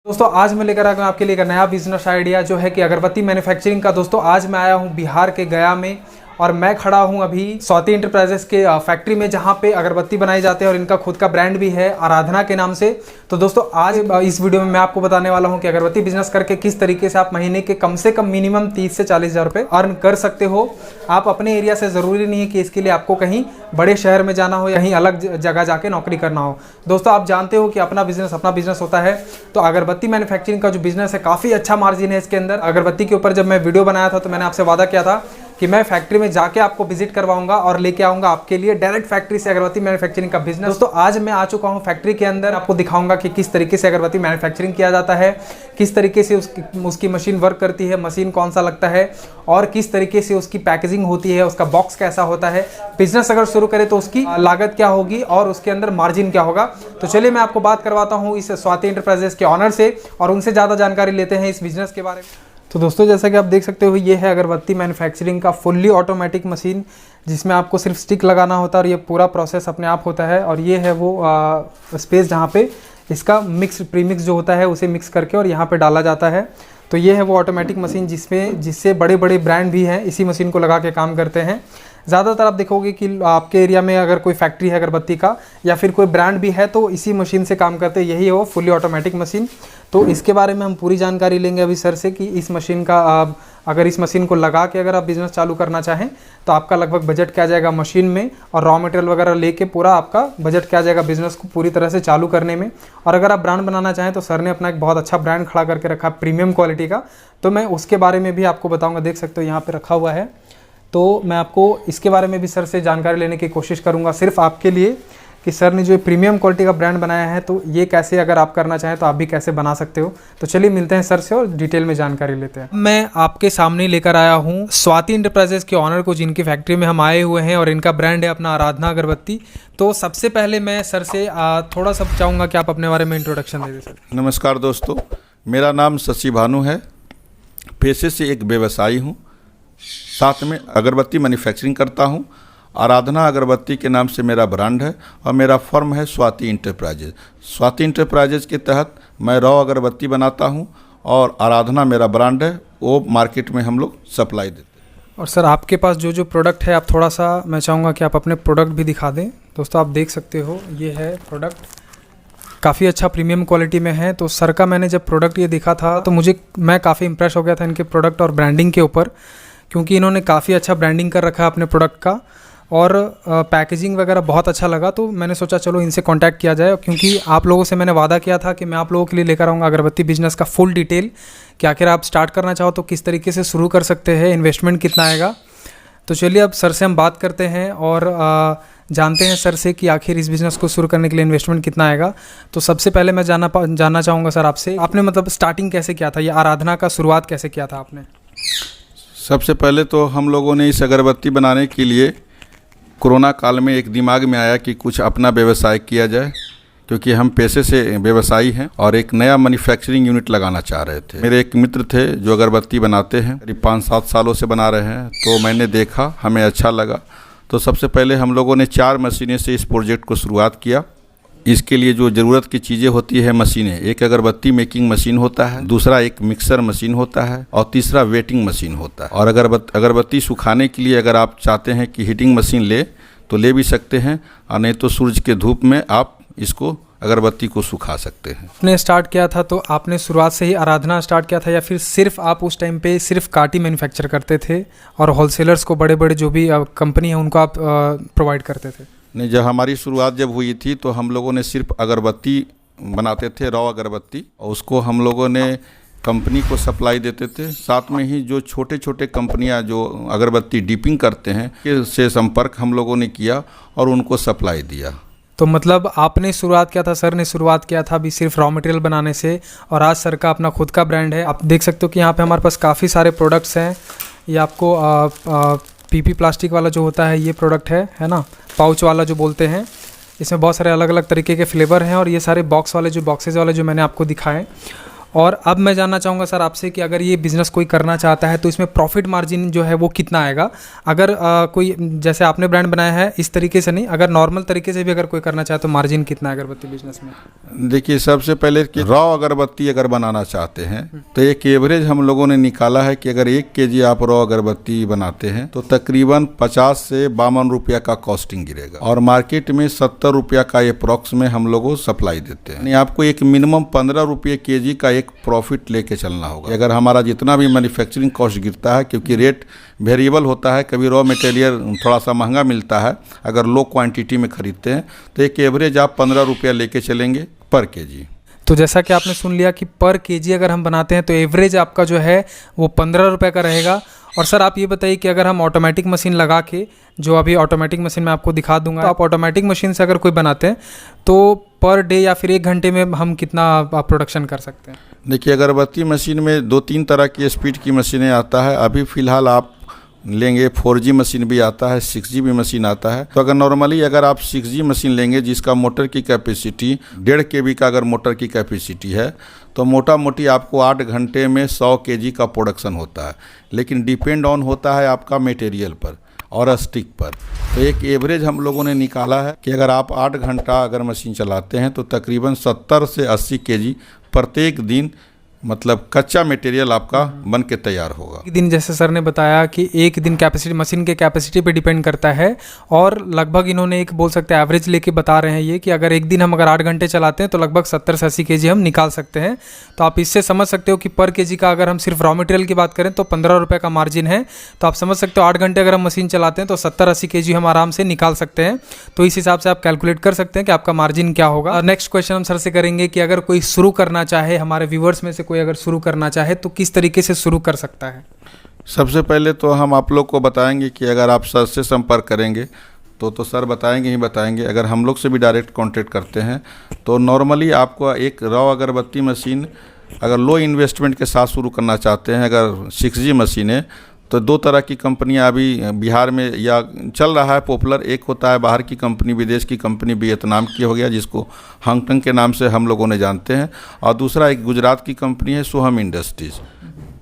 दोस्तों आज मैं लेकर आया हूँ आपके लिए एक नया बिजनेस आइडिया जो है कि अगरबत्ती मैन्युफैक्चरिंग का। दोस्तों आज मैं आया हूँ बिहार के गया में और मैं खड़ा हूँ अभी स्वाति इंटरप्राइजेस के फैक्ट्री में जहाँ पे अगरबत्ती बनाई जाती है और इनका खुद का ब्रांड भी है आराधना के नाम से। तो दोस्तों आज इस वीडियो में मैं आपको बताने वाला हूँ कि अगरबत्ती बिजनेस करके किस तरीके से आप महीने के कम से कम मिनिमम 30 से 40 हज़ार रुपये अर्न कर सकते हो। आप अपने एरिया से ज़रूरी नहीं है कि इसके लिए आपको कहीं बड़े शहर में जाना हो या कहीं अलग जगह जाके नौकरी करना हो। दोस्तों आप जानते हो कि अपना बिजनेस होता है। तो अगरबत्ती मैन्युफैक्चरिंग का जो बिजनेस है काफ़ी अच्छा मार्जिन है इसके अंदर। अगरबत्ती के ऊपर जब मैं वीडियो बनाया था तो मैंने आपसे वादा किया था कि मैं फैक्ट्री में जाके आपको विजिट करवाऊंगा और लेके आऊंगा आपके लिए डायरेक्ट फैक्ट्री से अगरबत्ती मैन्युफैक्चरिंग का बिजनेस। दोस्तों आज मैं आ चुका हूं फैक्ट्री के अंदर, आपको दिखाऊंगा कि किस तरीके से अगरबत्ती मैन्युफैक्चरिंग किया जाता है, किस तरीके से उसकी मशीन वर्क करती है, मशीन कौन सा लगता है और किस तरीके से उसकी पैकेजिंग होती है, उसका बॉक्स कैसा होता है। बिजनेस अगर शुरू करें तो उसकी लागत क्या होगी और उसके अंदर मार्जिन क्या होगा। तो चलिए मैं आपको बात करवाता हूँ इस स्वाति इंटरप्राइजेस के ऑनर से और उनसे ज़्यादा जानकारी लेते हैं इस बिजनेस के बारे में। तो दोस्तों जैसा कि आप देख सकते हो ये है अगरबत्ती मैन्युफैक्चरिंग का फुल्ली ऑटोमेटिक मशीन जिसमें आपको सिर्फ स्टिक लगाना होता है और ये पूरा प्रोसेस अपने आप होता है। और ये है वो स्पेस जहाँ पे इसका प्रीमिक्स जो होता है उसे मिक्स करके और यहाँ पे डाला जाता है। तो ये है वो ऑटोमेटिक मशीन जिससे बड़े बड़े ब्रांड भी हैं इसी मशीन को लगा के काम करते हैं। ज़्यादातर आप देखोगे कि आपके एरिया में अगर कोई फैक्ट्री है अगरबत्ती का या फिर कोई ब्रांड भी है तो इसी मशीन से काम करते हैं। यही है वो फुल्ली ऑटोमेटिक मशीन। तो इसके बारे में हम पूरी जानकारी लेंगे अभी सर से कि इस मशीन का अगर इस मशीन को लगा के अगर आप बिज़नेस चालू करना चाहें तो आपका लगभग बजट क्या जाएगा मशीन में और रॉ मटेरियल वगैरह लेके पूरा आपका बजट क्या जाएगा बिज़नेस को पूरी तरह से चालू करने में। और अगर आप ब्रांड बनाना चाहें तो सर ने अपना एक बहुत अच्छा ब्रांड खड़ा करके रखा प्रीमियम क्वालिटी का, तो मैं उसके बारे में भी आपको बताऊँगा। देख सकते हो यहाँ पर रखा हुआ है। तो मैं आपको इसके बारे में भी सर से जानकारी लेने की कोशिश करूंगा सिर्फ आपके लिए कि सर ने जो प्रीमियम क्वालिटी का ब्रांड बनाया है तो ये कैसे अगर आप करना चाहें तो आप भी कैसे बना सकते हो। तो चलिए मिलते हैं सर से और डिटेल में जानकारी लेते हैं। मैं आपके सामने लेकर आया हूँ स्वाति इंटरप्राइजेस के ऑनर को जिनकी फैक्ट्री में हम आए हुए हैं और इनका ब्रांड है अपना आराधना अगरबत्ती। तो सबसे पहले मैं सर से थोड़ा सा चाहूँगा कि आप अपने बारे में इंट्रोडक्शन दे दें सर। नमस्कार दोस्तों, मेरा नाम शशि भानु है। पेशे से एक व्यवसायी हूँ, साथ में अगरबत्ती मैन्युफैक्चरिंग करता हूँ। आराधना अगरबत्ती के नाम से मेरा ब्रांड है और मेरा फर्म है स्वाति इंटरप्राइजेज। स्वाति इंटरप्राइजेज के तहत मैं रॉ अगरबत्ती बनाता हूँ और आराधना मेरा ब्रांड है, वो मार्केट में हम लोग सप्लाई देते हैं। और सर आपके पास जो प्रोडक्ट है आप थोड़ा सा मैं चाहूँगा कि आप अपने प्रोडक्ट भी दिखा दें। दोस्तों आप देख सकते हो ये है प्रोडक्ट, काफ़ी अच्छा प्रीमियम क्वालिटी में है। तो सर का मैंने जब प्रोडक्ट ये दिखा था तो मैं काफ़ी इंप्रेस हो गया था इनके प्रोडक्ट और ब्रांडिंग के ऊपर, क्योंकि इन्होंने काफ़ी अच्छा ब्रांडिंग कर रखा है अपने प्रोडक्ट का और पैकेजिंग वगैरह बहुत अच्छा लगा। तो मैंने सोचा चलो इनसे कांटेक्ट किया जाए, क्योंकि आप लोगों से मैंने वादा किया था कि मैं आप लोगों के लिए लेकर आऊँगा अगरबत्ती बिजनेस का फुल डिटेल कि आखिर आप स्टार्ट करना चाहो तो किस तरीके से शुरू कर सकते हैं, इन्वेस्टमेंट कितना आएगा। तो चलिए अब सर से हम बात करते हैं और जानते हैं सर से कि आखिर इस बिज़नेस को शुरू करने के लिए इन्वेस्टमेंट कितना आएगा। तो सबसे पहले मैं जानना चाहूँगा सर आपसे, आपने मतलब स्टार्टिंग कैसे किया था, ये आराधना का शुरुआत कैसे किया था आपने? सबसे पहले तो हम लोगों ने इस अगरबत्ती बनाने के लिए कोरोना काल में एक दिमाग में आया कि कुछ अपना व्यवसाय किया जाए, क्योंकि हम पेशे से व्यवसायी हैं और एक नया मैन्युफैक्चरिंग यूनिट लगाना चाह रहे थे। मेरे एक मित्र थे जो अगरबत्ती बनाते हैं, करीब 5-7 सालों से बना रहे हैं। तो मैंने देखा, हमें अच्छा लगा। तो सबसे पहले हम लोगों ने 4 मशीनें से इस प्रोजेक्ट को शुरुआत किया। इसके लिए जो ज़रूरत की चीज़ें होती है मशीनें, एक अगरबत्ती मेकिंग मशीन होता है, दूसरा एक मिक्सर मशीन होता है और तीसरा वेटिंग मशीन होता है। और अगरबत्ती सुखाने के लिए अगर आप चाहते हैं कि हीटिंग मशीन ले तो ले भी सकते हैं और नहीं तो सूरज के धूप में आप इसको अगरबत्ती को सुखा सकते हैं। आपने स्टार्ट किया था तो आपने शुरुआत से ही आराधना स्टार्ट किया था या फिर सिर्फ आप उस टाइम पे सिर्फ काटी मैन्युफैक्चर करते थे और होलसेलर्स को बड़े बड़े जो भी कंपनी है उनको आप प्रोवाइड करते थे? नहीं, जब हमारी शुरुआत जब हुई थी तो हम लोगों ने सिर्फ अगरबत्ती बनाते थे, रॉ अगरबत्ती, और उसको हम लोगों ने कंपनी को सप्लाई देते थे। साथ में ही जो छोटे छोटे कंपनियां जो अगरबत्ती डीपिंग करते हैं से संपर्क हम लोगों ने किया और उनको सप्लाई दिया। तो मतलब आपने शुरुआत किया था, सर ने शुरुआत किया था अभी सिर्फ रॉ मटेरियल बनाने से और आज सर का अपना खुद का ब्रांड है। आप देख सकते हो कि यहाँ पे हमारे पास काफ़ी सारे प्रोडक्ट्स हैं। ये आपको पीपी प्लास्टिक वाला जो होता है ये प्रोडक्ट है ना, पाउच वाला जो बोलते हैं। इसमें बहुत सारे अलग अलग तरीके के फ्लेवर हैं और ये सारे बॉक्स वाले जो मैंने आपको दिखाए। और अब मैं जानना चाहूँगा सर आपसे कि अगर ये बिज़नेस कोई करना चाहता है तो इसमें प्रॉफिट मार्जिन जो है वो कितना आएगा? अगर कोई जैसे आपने ब्रांड बनाया है इस तरीके से नहीं, अगर नॉर्मल तरीके से भी अगर कोई करना चाहे तो मार्जिन कितना है अगरबत्ती बिजनेस में? देखिए, सबसे पहले कि रॉ अगरबत्ती अगर बनाना चाहते हैं तो एक एवरेज हम लोगों ने निकाला है कि अगर 1 केजी आप रॉ अगरबत्ती बनाते हैं तो तकरीबन 50 से 52 रुपया का कॉस्टिंग गिरेगा, और मार्केट में 70 रुपया का अप्रॉक्स में हम लोगों सप्लाई देते हैं। यानी आपको एक मिनिमम 15 रुपये केजी का एक प्रॉफिट लेके चलना होगा। अगर हमारा जितना भी मैन्युफैक्चरिंग कॉस्ट गिरता है, क्योंकि रेट वेरिएबल होता है, कभी रॉ मटेरियल थोड़ा सा महंगा मिलता है अगर लो क्वांटिटी में खरीदते हैं, तो एक एवरेज आप 15 रुपया लेके चलेंगे पर केजी। तो जैसा कि आपने सुन लिया कि पर केजी अगर हम बनाते हैं तो एवरेज आपका जो है वो 15 रुपये का रहेगा। और सर आप ये बताइए कि अगर हम ऑटोमेटिक मशीन लगा के, जो अभी ऑटोमेटिक मशीन मैं आपको दिखा दूंगा, तो आप ऑटोमेटिक मशीन से अगर कोई बनाते हैं तो पर डे या फिर 1 घंटे में हम कितना प्रोडक्शन कर सकते हैं? देखिए, अगरबत्ती मशीन में 2-3 तरह की स्पीड की मशीनें आता है। अभी फ़िलहाल आप लेंगे 4G मशीन भी आता है, 6G भी मशीन आता है। तो अगर नॉर्मली अगर आप 6G मशीन लेंगे जिसका मोटर की कैपेसिटी 1.5 kV का अगर मोटर की कैपेसिटी है, तो मोटा मोटी आपको 8 घंटे में 100 kg का प्रोडक्शन होता है। लेकिन डिपेंड ऑन होता है आपका मटेरियल पर और स्टिक पर। तो एक एवरेज हम लोगों ने निकाला है कि अगर आप 8 घंटा अगर मशीन चलाते हैं तो तकरीबन 70 से 80 kg प्रत्येक दिन मतलब कच्चा मटेरियल आपका बन के तैयार होगा। एक दिन जैसे सर ने बताया कि एक दिन कैपेसिटी मशीन के कैपेसिटी पे डिपेंड करता है, और लगभग इन्होंने एक बोल सकते हैं एवरेज लेके बता रहे हैं ये कि अगर एक दिन हम अगर 8 घंटे चलाते हैं तो लगभग 70 से 80 kg हम निकाल सकते हैं। तो आप इससे समझ सकते हो कि पर केजी का अगर हम सिर्फ रॉ मटेरियल की बात करें तो 15 रुपये का मार्जिन है। तो आप समझ सकते हो 8 घंटे अगर हम मशीन चलाते हैं तो 70-80 kg हम आराम से निकाल सकते हैं। तो इस हिसाब से आप कैलकुलेट कर सकते हैं कि आपका मार्जिन क्या होगा। नेक्स्ट क्वेश्चन हम सर से करेंगे कि अगर कोई शुरू करना चाहे, हमारे व्यूवर्स में से कोई अगर शुरू करना चाहे तो किस तरीके से शुरू कर सकता है? सबसे पहले तो हम आप लोग को बताएंगे कि अगर आप सर से संपर्क करेंगे तो सर बताएंगे ही बताएंगे। अगर हम लोग से भी डायरेक्ट कांटेक्ट करते हैं तो नॉर्मली आपको एक रॉ अगरबत्ती मशीन अगर लो इन्वेस्टमेंट के साथ शुरू करना चाहते हैं, अगर 6G मशीन है, तो 2 तरह की कंपनियां अभी बिहार में या चल रहा है पॉपुलर। एक होता है बाहर की कंपनी, विदेश की कंपनी, वियतनाम की हो गया जिसको हांगकांग के नाम से हम लोगों ने जानते हैं, और दूसरा एक गुजरात की कंपनी है सोहम इंडस्ट्रीज़।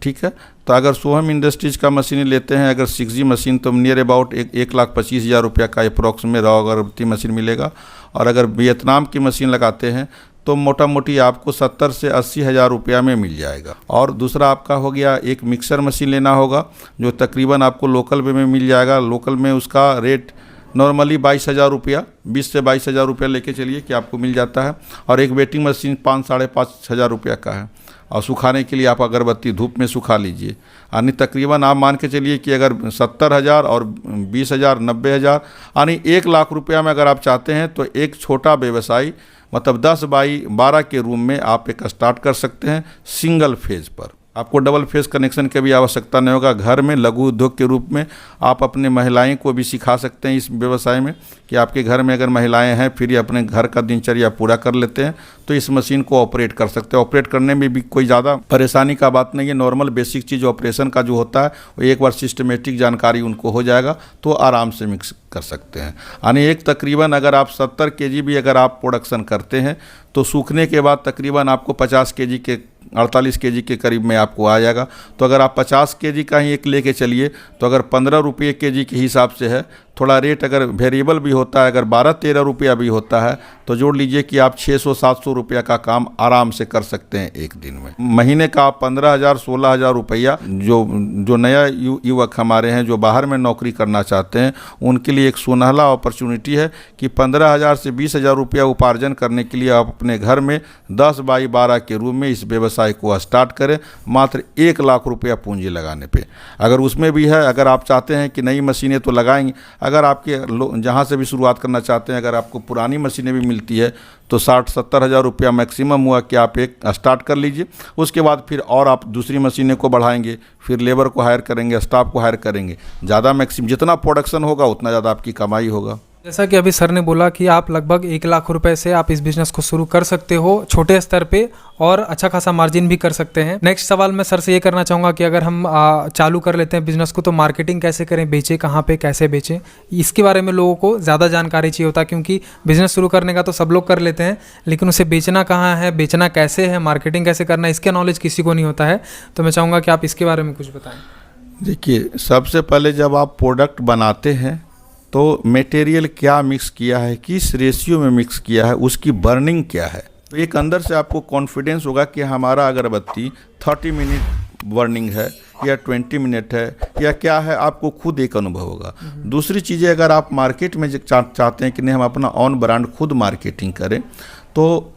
ठीक है, तो अगर सोहम इंडस्ट्रीज़ का मशीन लेते हैं अगर 6G मशीन तो नियर अबाउट 1,25,000 रुपया का अप्रॉक्स में रॉ अगरबत्ती मशीन मिलेगा। और अगर वियतनाम की मशीन लगाते हैं तो मोटा मोटी आपको 70 से 80 हज़ार रुपया में मिल जाएगा। और दूसरा आपका हो गया एक मिक्सर मशीन लेना होगा जो तकरीबन आपको लोकल में मिल जाएगा। लोकल में उसका रेट नॉर्मली 22,000 रुपया, 20 से 22,000 रुपया लेके चलिए कि आपको मिल जाता है। और एक वेटिंग मशीन 5-5.5 हज़ार रुपया का है, और सुखाने के लिए आप अगरबत्ती धूप में सुखा लीजिए। यानी तकरीबन आप मान के चलिए कि अगर 70,000 और 20,000 90,000 यानी 1,00,000 रुपया में अगर आप चाहते हैं तो एक छोटा व्यवसायी मतलब 10 बाई 12 के रूम में आप एक स्टार्ट कर सकते हैं सिंगल फेज पर। आपको डबल फेज कनेक्शन की भी आवश्यकता नहीं होगा। घर में लघु उद्योग के रूप में आप अपने महिलाएं को भी सिखा सकते हैं इस व्यवसाय में, कि आपके घर में अगर महिलाएं हैं फिर ये अपने घर का दिनचर्या पूरा कर लेते हैं तो इस मशीन को ऑपरेट कर सकते हैं। ऑपरेट करने में भी कोई ज़्यादा परेशानी का बात नहीं है। नॉर्मल बेसिक चीज़ ऑपरेशन का जो होता है वो एक बार सिस्टमेटिक जानकारी उनको हो जाएगा तो आराम से मिक्स कर सकते हैं। यानी एक तकरीबन अगर आप 70 kg भी अगर आप प्रोडक्शन करते हैं तो सूखने के बाद तकरीबन आपको 50 kg के 48 kg के करीब में आपको आ जाएगा। तो अगर आप 50 kg का ही एक लेके चलिए तो अगर 15 रुपये kg के हिसाब से है, थोड़ा रेट अगर वेरिएबल भी होता है, अगर 12-13 रुपया भी होता है तो जोड़ लीजिए कि आप 600-700 रुपया का काम आराम से कर सकते हैं एक दिन में। महीने का आप 15,000-16,000 रुपया जो नया युवक हमारे हैं जो बाहर में नौकरी करना चाहते हैं उनके लिए एक सुनहला अपॉर्चुनिटी है कि 15,000 से 20,000 रुपया उपार्जन करने के लिए आप अपने घर में 10 बाई 12 के रूम में इस व्यवसाय को स्टार्ट करें मात्र 1,00,000 रुपया पूंजी लगाने पे। अगर उसमें भी है, अगर आप चाहते हैं कि नई मशीनें तो लगाएंगे, अगर आपके जहाँ से भी शुरुआत करना चाहते हैं अगर आपको पुरानी मशीनें भी मिलती है तो 60-70 हज़ार रुपया मैक्सिमम हुआ कि आप एक स्टार्ट कर लीजिए। उसके बाद फिर और आप दूसरी मशीनें को बढ़ाएंगे, फिर लेबर को हायर करेंगे, स्टाफ को हायर करेंगे। ज़्यादा मैक्सिमम जितना प्रोडक्शन होगा उतना ज़्यादा आपकी कमाई होगा। जैसा कि अभी सर ने बोला कि आप लगभग 1 लाख रुपए से आप इस बिजनेस को शुरू कर सकते हो छोटे स्तर पे, और अच्छा खासा मार्जिन भी कर सकते हैं। नेक्स्ट सवाल मैं सर से ये करना चाहूँगा कि अगर हम चालू कर लेते हैं बिजनेस को, तो मार्केटिंग कैसे करें, बेचें कहाँ पे, कैसे बेचें, इसके बारे में लोगों को ज़्यादा जानकारी चाहिए होता है। क्योंकि बिजनेस शुरू करने का तो सब लोग कर लेते हैं, लेकिन उसे बेचना कहाँ है, बेचना कैसे है, मार्केटिंग कैसे करना है, इसका नॉलेज किसी को नहीं होता है। तो मैं चाहूँगा कि आप इसके बारे में कुछ बताएँ। देखिए, सबसे पहले जब आप प्रोडक्ट बनाते हैं तो मटेरियल क्या मिक्स किया है, किस रेशियो में मिक्स किया है, उसकी बर्निंग क्या है। तो एक अंदर से आपको कॉन्फिडेंस होगा कि हमारा अगरबत्ती 30 मिनट बर्निंग है या 20 मिनट है या क्या है, आपको खुद एक अनुभव होगा। दूसरी चीज़ें, अगर आप मार्केट में चाहते हैं कि नहीं हम अपना ऑन ब्रांड खुद मार्केटिंग करें, तो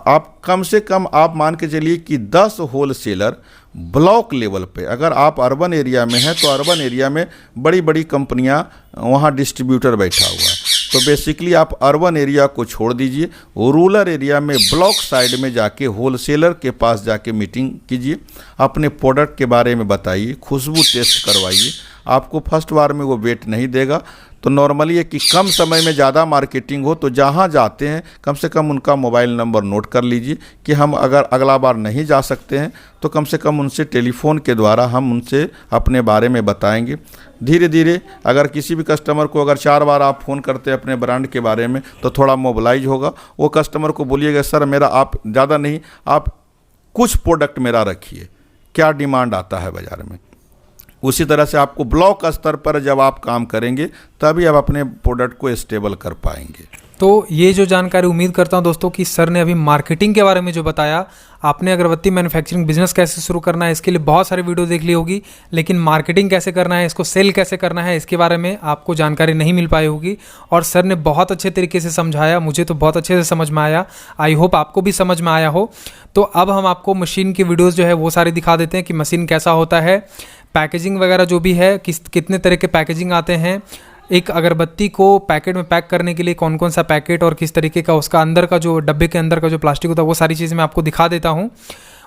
आप कम से कम आप मान के चलिए कि 10 होलसेलर ब्लॉक लेवल पे, अगर आप अर्बन एरिया में हैं तो अर्बन एरिया में बड़ी बड़ी कंपनियां वहां डिस्ट्रीब्यूटर बैठा हुआ है, तो बेसिकली आप अर्बन एरिया को छोड़ दीजिए, रूरल एरिया में ब्लॉक साइड में जाके होलसेलर के पास जाके मीटिंग कीजिए, अपने प्रोडक्ट के बारे में बताइए, खुशबू टेस्ट करवाइए। आपको फर्स्ट बार में वो वेट नहीं देगा। तो नॉर्मली है कि कम समय में ज़्यादा मार्केटिंग हो, तो जहाँ जाते हैं कम से कम उनका मोबाइल नंबर नोट कर लीजिए कि हम अगर अगला बार नहीं जा सकते हैं तो कम से कम उनसे टेलीफोन के द्वारा हम उनसे अपने बारे में बताएंगे। धीरे धीरे अगर किसी भी कस्टमर को अगर 4 बार आप फ़ोन करते हैं अपने ब्रांड के बारे में तो थोड़ा मोबिलाइज होगा। वो कस्टमर को बोलिएगा सर मेरा आप ज़्यादा नहीं, आप कुछ प्रोडक्ट मेरा रखिए, क्या डिमांड आता है बाज़ार में। उसी तरह से आपको ब्लॉक स्तर पर जब आप काम करेंगे तभी आप अपने प्रोडक्ट को स्टेबल कर पाएंगे। तो ये जो जानकारी उम्मीद करता हूँ दोस्तों कि सर ने अभी मार्केटिंग के बारे में जो बताया, आपने अगरबत्ती मैन्युफैक्चरिंग बिजनेस कैसे शुरू करना है इसके लिए बहुत सारी वीडियो देख ली होगी, लेकिन मार्केटिंग कैसे करना है, इसको सेल कैसे करना है, इसके बारे में आपको जानकारी नहीं मिल पाई होगी। और सर ने बहुत अच्छे तरीके से समझाया, मुझे तो बहुत अच्छे से समझ में आया, आई होप आपको भी समझ में आया हो। तो अब हम आपको मशीन की वीडियोज़ जो है वो सारी दिखा देते हैं कि मशीन कैसा होता है, पैकेजिंग वगैरह जो भी है, कितने तरह के पैकेजिंग आते हैं, एक अगरबत्ती को पैकेट में पैक करने के लिए कौन कौन सा पैकेट और किस तरीके का उसका अंदर का जो डब्बे के अंदर का जो प्लास्टिक होता है, वो सारी चीज़ें मैं आपको दिखा देता हूँ।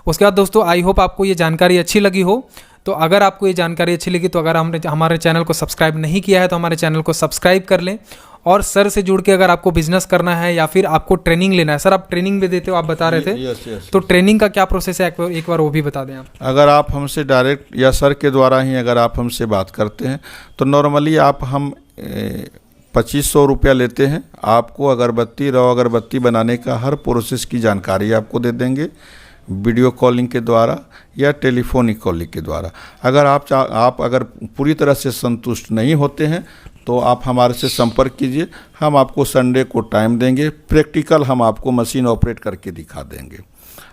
उसके बाद दोस्तों आई होप आपको ये जानकारी अच्छी लगी हो। तो अगर आपको ये जानकारी अच्छी लगी तो अगर हमने हमारे चैनल को सब्सक्राइब नहीं किया है तो हमारे चैनल को सब्सक्राइब कर लें। और सर से जुड़ के अगर आपको बिजनेस करना है या फिर आपको ट्रेनिंग लेना है, सर आप ट्रेनिंग भी देते हो, आप बता रहे थे। यस। तो ट्रेनिंग का क्या प्रोसेस है, एक बार वो भी बता दें आप। अगर आप हमसे डायरेक्ट या सर के द्वारा ही अगर आप हमसे बात करते हैं तो नॉर्मली हम 2500 रुपया लेते हैं। आपको अगरबत्ती, रॉ अगरबत्ती बनाने का हर प्रोसेस की जानकारी आपको दे देंगे, वीडियो कॉलिंग के द्वारा या टेलीफोनिक कॉलिंग के द्वारा। अगर आप अगर पूरी तरह से संतुष्ट नहीं होते हैं तो आप हमारे से संपर्क कीजिए, हम आपको संडे को टाइम देंगे, प्रैक्टिकल हम आपको मशीन ऑपरेट करके दिखा देंगे।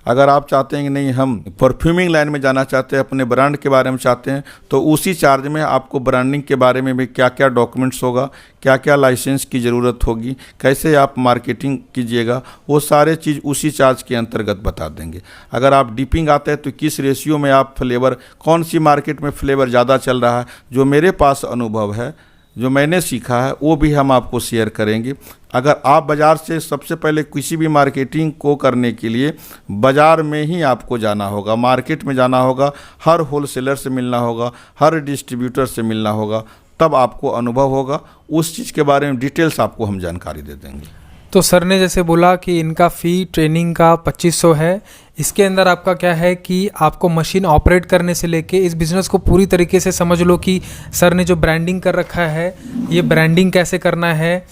अगर आप चाहते हैं कि नहीं हम परफ्यूमिंग लाइन में जाना चाहते हैं, अपने ब्रांड के बारे में चाहते हैं, तो उसी चार्ज में आपको ब्रांडिंग के बारे में भी क्या क्या डॉक्यूमेंट्स होगा, क्या क्या लाइसेंस की ज़रूरत होगी, कैसे आप मार्केटिंग कीजिएगा, वो सारे चीज़ उसी चार्ज के अंतर्गत बता देंगे। अगर आप डिपिंग आते हैं तो किस रेशियो में आप फ्लेवर, कौन सी मार्केट में फ्लेवर ज़्यादा चल रहा है, जो मेरे पास अनुभव है, जो मैंने सीखा है, वो भी हम आपको शेयर करेंगे। अगर आप बाज़ार से सबसे पहले किसी भी मार्केटिंग को करने के लिए बाज़ार में ही आपको जाना होगा, मार्केट में जाना होगा, हर होलसेलर से मिलना होगा, हर डिस्ट्रीब्यूटर से मिलना होगा, तब आपको अनुभव होगा। उस चीज़ के बारे में डिटेल्स आपको हम जानकारी दे देंगे। तो सर ने जैसे बोला कि इनका फ़ी ट्रेनिंग का 2500 है। इसके अंदर आपका क्या है कि आपको मशीन ऑपरेट करने से लेके इस बिज़नेस को पूरी तरीके से समझ लो कि सर ने जो ब्रांडिंग कर रखा है, ये ब्रांडिंग कैसे करना है,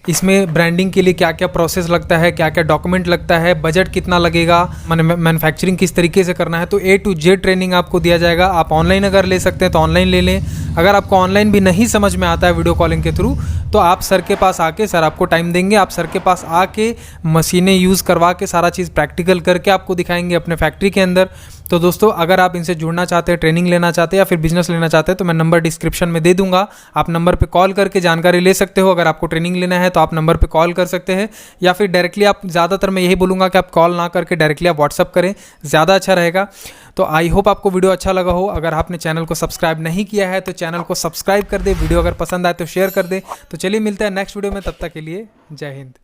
इसमें ब्रांडिंग के लिए क्या क्या प्रोसेस लगता है, क्या क्या डॉक्यूमेंट लगता है, बजट कितना लगेगा, मैन्युफैक्चरिंग किस तरीके से करना है, तो A to Z ट्रेनिंग आपको दिया जाएगा। आप ऑनलाइन अगर ले सकते हैं तो ऑनलाइन ले लें। अगर आपको ऑनलाइन भी नहीं समझ में आता है वीडियो कॉलिंग के थ्रू, तो आप सर के पास आके, सर आपको टाइम देंगे, आप सर के पास आके मशीनें यूज़ करवा के सारा चीज़ प्रैक्टिकल करके आपको दिखाएंगे अपने फैक्ट्री के अंदर। तो दोस्तों अगर आप इनसे जुड़ना चाहते हैं, ट्रेनिंग लेना चाहते हैं या फिर बिजनेस लेना चाहते हैं, तो मैं नंबर डिस्क्रिप्शन में दे दूंगा। आप नंबर पे कॉल करके जानकारी ले सकते हो। अगर आपको ट्रेनिंग लेना है तो आप नंबर पे कॉल कर सकते हैं, या फिर डायरेक्टली आप, ज़्यादातर मैं यही बोलूँगा कि आप कॉल ना करके डायरेक्टली आप व्हाट्सअप करें, ज़्यादा अच्छा रहेगा। तो आई होप आपको वीडियो अच्छा लगा हो। अगर आपने चैनल को सब्सक्राइब नहीं किया है तो चैनल को सब्सक्राइब कर दे, वीडियो अगर पसंद आए तो शेयर कर दे। तो चलिए मिलते हैं नेक्स्ट वीडियो में, तब तक के लिए जय हिंद।